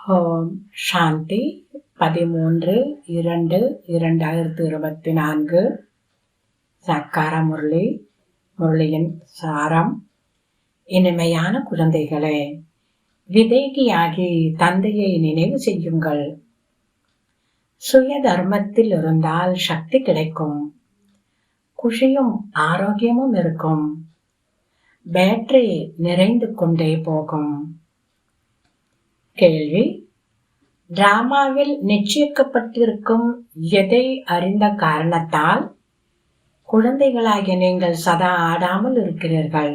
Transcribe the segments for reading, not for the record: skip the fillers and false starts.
ஓம் சாந்தி 13/2/2024 சக்கார முரளியின் சாரம். இனிமையான குழந்தைகளே, விதேகியாகி தந்தையை நினைவு செய்யுங்கள். சுய தர்மத்தில் இருந்தால் சக்தி கிடைக்கும், குஷியும் ஆரோக்கியமும் இருக்கும், பேட்டரி நிறைந்து கொண்டே போகும். கேள்வி: டிராமாவில் நிச்சயிக்கப்பட்டிருக்கும் எதை அறிந்த காரணத்தால் குழந்தைகளாகிய நீங்கள் சதா ஆடாமல் இருக்கிறீர்கள்?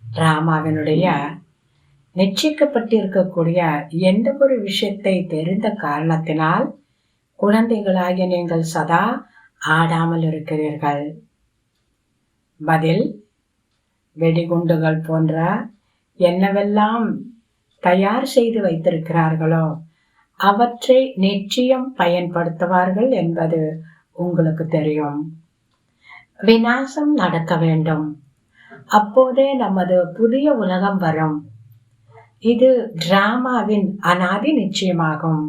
டிராமாவினுடைய நிச்சயிக்கப்பட்டிருக்கக்கூடிய எந்த ஒரு விஷயத்தை தெரிந்த காரணத்தினால் குழந்தைகளாகிய நீங்கள் சதா ஆடாமல் இருக்கிறீர்கள்? பதில்: வெடிகுண்டுகள் போன்ற என்னவெல்லாம் தயார் செய்து வைத்திருக்கிறார்களோ அவற்றை நிச்சயம் பயன்படுத்துவார்கள் என்பது உங்களுக்கு தெரியும். விநாசம் நடக்க வேண்டும், அப்போதே நமது புதிய உலகம் வரும். இது டிராமாவின் அனாதி நிச்சயமாகும்.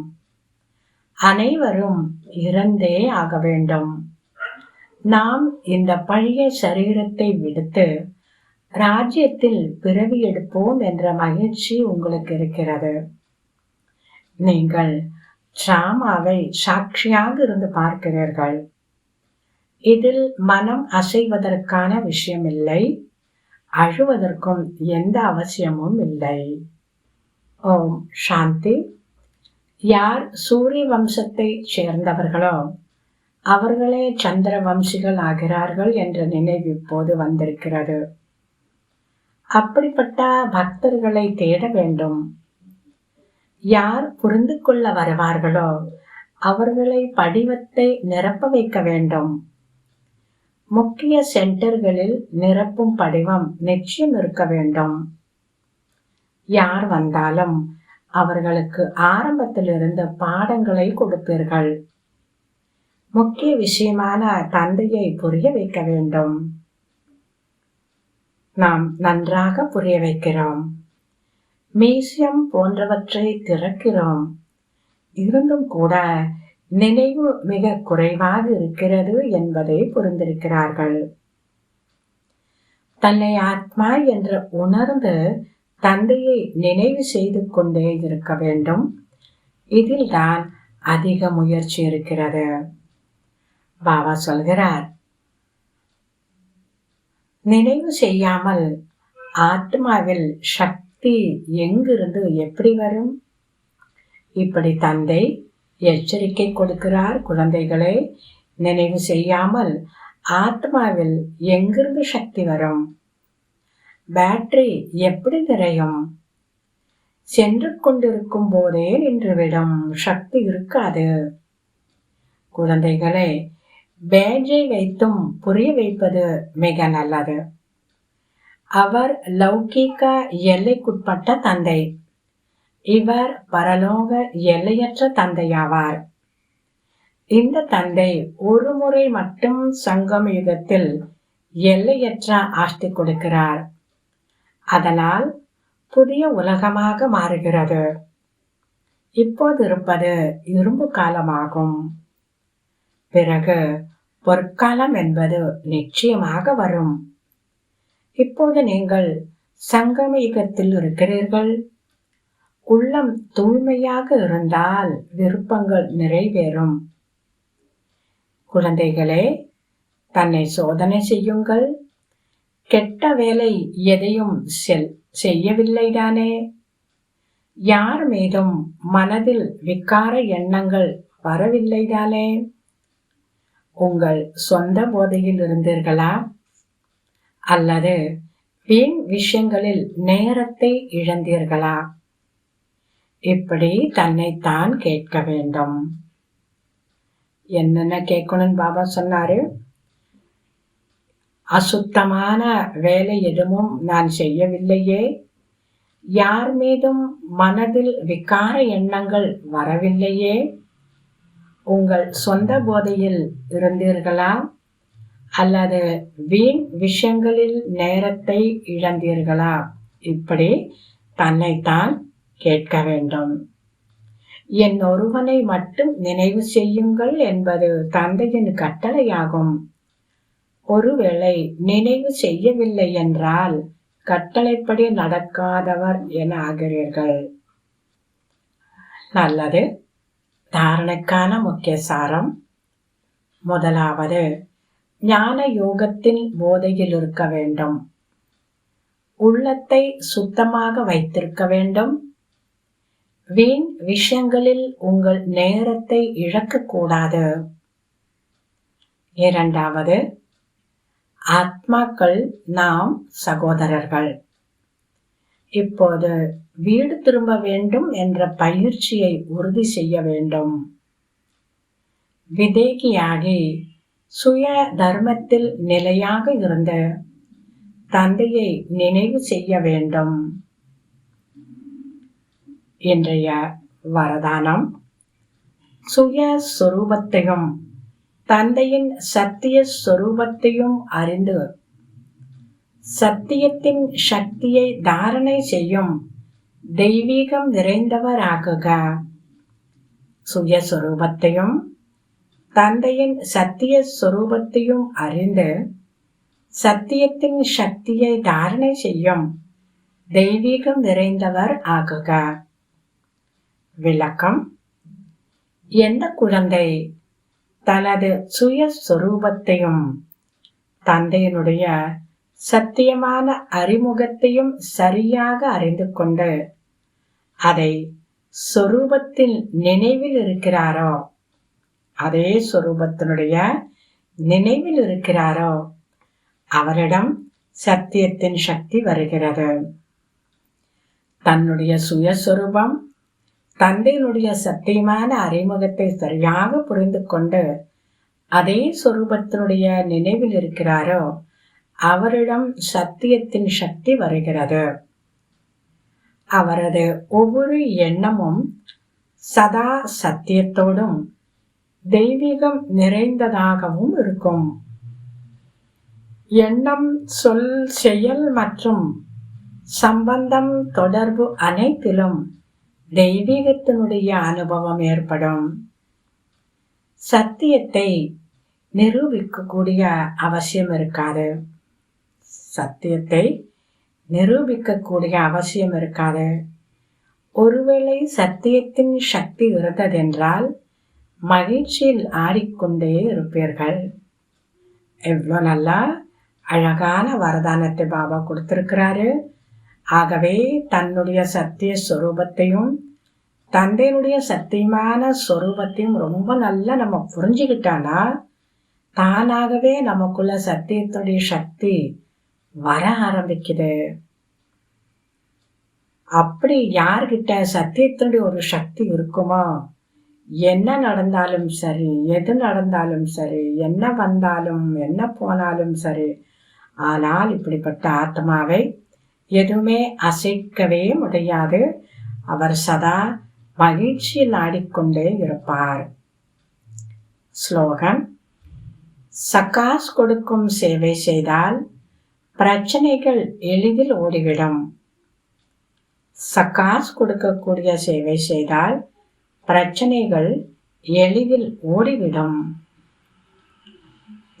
அனைவரும் இறந்தே ஆக வேண்டும். நாம் இந்த பழைய சரீரத்தை விடுத்து ராஜ்யத்தில் பிறவி எடுப்போம் என்ற மகிழ்ச்சி உங்களுக்கு இருக்கிறது. நீங்கள் டிராமாவை சாட்சியாக இருந்து பார்க்கிறீர்கள். இதில் மனம் அசைவதற்கான விஷயம் இல்லை, அழுவதற்கும் எந்த அவசியமும் இல்லை. ஓம் சாந்தி. யார் சூரிய வம்சத்தை சேர்ந்தவர்களோ அவர்களே சந்திர வம்சிகள் ஆகிறார்கள் என்ற நினைவு இப்போது வந்திருக்கிறது. அப்படிப்பட்ட பக்தர்களை தேட வேண்டும். யார் புரிந்து கொள்ள வருவார்களோ அவர்களை படிவத்தை நிரப்ப வைக்க வேண்டும். முக்கிய சென்டர்களில் நிரப்பும் படிவம் நிச்சயம் இருக்க வேண்டும். யார் வந்தாலும் அவர்களுக்கு ஆரம்பத்திலிருந்து பாடங்களை கொடுப்பீர்கள். முக்கிய விஷயமான தந்தையை புரிய வைக்க வேண்டும். நாம் நன்றாக புரிய வைக்கிறோம். மியூசியம் போன்றவற்றை திறக்கிறோம். இருந்தும் கூட நினைவு மிக குறைவாக இருக்கிறது என்பதை புரிந்திருக்கிறார்கள். தன்னை ஆத்மா என்று உணர்ந்து தந்தையை நினைவு செய்து கொண்டே இருக்க வேண்டும். இதில் தான் அதிக முயற்சி இருக்கிறது. பாபா சொல்கிறார், நினைவு செய்யாமல் ஆத்மாவில் சக்தி எங்கிருந்து எப்படி வரும்? இப்படி தந்தை எச்சரிக்கை கொடுக்கிறார். குழந்தைகளே, நினைவு செய்யாமல் ஆத்மாவில் எங்கிருந்து சக்தி வரும்? பேட்டரி எப்படி நிறையும்? சென்று கொண்டிருக்கும் போதே நின்றுவிடும், சக்தி இருக்காது. குழந்தைகளே, பேஜை வைத்தும் புரிய வைப்பது மிக நல்லது. அவர் லௌகீக எல்லைக்குட்பட்ட தந்தை, இவர் பரலோக எல்லையற்ற தந்தையாவார். இந்த தந்தை ஒரு முறை மட்டும் சங்கம் யுகத்தில் எல்லையற்ற ஆஸ்தி கொடுக்கிறார். அதனால் புதிய உலகமாக மாறுகிறது. இப்போது இருப்பது இரும்பு காலமாகும். பிறகு பொற்காலம் என்பது நிச்சயமாக வரும். இப்போது நீங்கள் சங்கம யுகத்தில் இருக்கிறீர்கள். உள்ளம் தூய்மையாக இருந்தால் விருப்பங்கள் நிறைவேறும். குழந்தைகளே, தன்னை சோதனை செய்யுங்கள். கெட்ட வேலை எதையும் செய்யவில்லைதானே? யார் மீதும் மனதில் விகார எண்ணங்கள் வரவில்லைதானே? உங்கள் சொந்த போதையில் இருந்தீர்களா? அல்லது வீண் விஷயங்களில் நேரத்தை இழந்தீர்களா? இப்படி தன்னைத்தான் கேட்க வேண்டும். என்னென்ன கேட்கணும்னு பாபா சொன்னாரு? அசுத்தமான வேலை எதுவும் நான் செய்யவில்லையே. யார் மீதும் மனதில் விகார எண்ணங்கள் வரவில்லையே. உங்கள் சொந்த போதையில் இருந்தீர்களா? அல்லது வீண் விஷயங்களில் நேரத்தை இழந்தீர்களா? இப்படி தன்னைத்தான் கேட்க வேண்டும். என் ஒருவனை மட்டும் நினைவு செய்யுங்கள் என்பது தந்தையின் கட்டளையாகும். ஒருவேளை நினைவு செய்யவில்லை என்றால் கட்டளைப்படி நடக்காதவர் என ஆகிறீர்கள். நல்லது. தாரணைக்கான முக்கிய சாரம். முதலாவது, ஞான யோகத்தின் போதையில் இருக்க வேண்டும். உள்ளத்தை சுத்தமாக வைத்திருக்க வேண்டும். வீண் விஷயங்களில் உங்கள் நேரத்தை இழக்கக்கூடாது. இரண்டாவது, ஆத்மாக்கள் நாம் சகோதரர்கள். இப்போது வீடு திரும்ப வேண்டும் என்ற பயிற்சியை உறுதி செய்ய வேண்டும். விதேகியாகி சுய தர்மத்தில் நிலையாக இருந்த தந்தையை நினைவு செய்ய வேண்டும். இன்றைய வரதானம். சுய சொரூபத்தையும் தந்தையின் சத்திய சொரூபத்தையும் அறிந்து சத்தியத்தின் சக்தியை தாரணை செய்யும் தெய்வீகம் நிறைந்தவராகுக. சுயஸ்வரூபத்தையும் தந்தையின் சத்திய சொரூபத்தையும் அறிந்து சத்தியத்தின் சக்தியை தாரணை செய்யும் தெய்வீகம் நிறைந்தவர் ஆகுக. விளக்கம். எந்த குழந்தை தனது சுயஸ்வரூபத்தையும் தந்தையினுடைய சத்தியமான அறிமுகத்தையும் சரியாக அறிந்து கொண்டு அதை சொரூபத்தில் நினைவில் இருக்கிறாரோ, அதே சொரூபத்தினுடைய நினைவில் இருக்கிறாரோ அவரிடம் சத்தியத்தின் சக்தி வருகிறது. தன்னுடைய சுயஸ்வரூபம் தந்தையினுடைய சத்தியமான அறிமுகத்தை சரியாக புரிந்து கொண்டு அதே சொரூபத்தினுடைய நினைவில் இருக்கிறாரோ அவரிடம் சத்தியத்தின் சக்தி வருகிறது. அவரது ஒவ்வொரு எண்ணமும் சதா சத்தியத்தோடும் தெய்வீகம் நிறைந்ததாகவும் இருக்கும். எண்ணம், சொல், செயல் மற்றும் சம்பந்தம், தொடர்பு அனைத்திலும் தெய்வீகத்தினுடைய அனுபவம் ஏற்படும். சத்தியத்தை நிரூபிக்கக்கூடிய அவசியம் இருக்காது. சத்தியத்தை நிரூபிக்கக்கூடிய அவசியம் இருக்காது. ஒருவேளை சத்தியத்தின் சக்தி இருந்ததென்றால் மகிழ்ச்சியில் ஆடிக்கொண்டே இருப்பீர்கள். எவ்வளோ நல்லா அழகான வரதானத்தை பாபா கொடுத்திருக்கிறாரு. ஆகவே தன்னுடைய சத்திய ஸ்வரூபத்தையும் தந்தையினுடைய சத்தியமான ஸ்வரூபத்தையும் ரொம்ப நல்லா நம்ம புரிஞ்சுக்கிட்டானா தானாகவே நமக்குள்ள சத்தியத்துடைய சக்தி வர ஆரம்பிக்குது. அப்படி யார்கிட்ட சத்தியத்தினுடைய ஒரு சக்தி இருக்குமோ, என்ன நடந்தாலும் சரி, எது நடந்தாலும் சரி, என்ன வந்தாலும் என்ன போனாலும் சரி, ஆனால் இப்படிப்பட்ட ஆத்மாவை எதுவுமே அசைக்கவே முடியாது. அவர் சதா மகிழ்ச்சியில் ஆடிக்கொண்டே இருப்பார். ஸ்லோகன். சகாஸ் கொடுக்கும் சேவை செய்தால் பிரச்சனைகள் எளிதில் ஓடிவிடும். சகாஸ் கொடுக்கக்கூடிய சேவை செய்தால் பிரச்சனைகள் எளிதில் ஓடிவிடும்.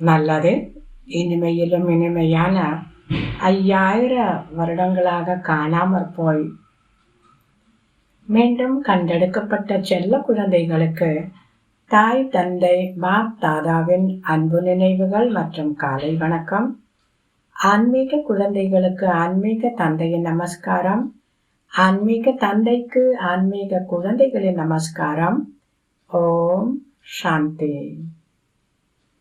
நல்லது. இனிமையிலும் இனிமையான 5000 வருடங்களாக காணாமற் போய் மீண்டும் கண்டெடுக்கப்பட்ட செல்ல குழந்தைகளுக்கு தாய் தந்தை பாப் தாதாவின் அன்பு நினைவுகள் மற்றும் காலை வணக்கம். ஆன்மீக குழந்தைகளுக்கு ஆன்மீக தந்தையின் நமஸ்காரம். ஆன்மீக தந்தைக்கு ஆன்மீக குழந்தைகளின் நமஸ்காரம். ஓம் சாந்தி.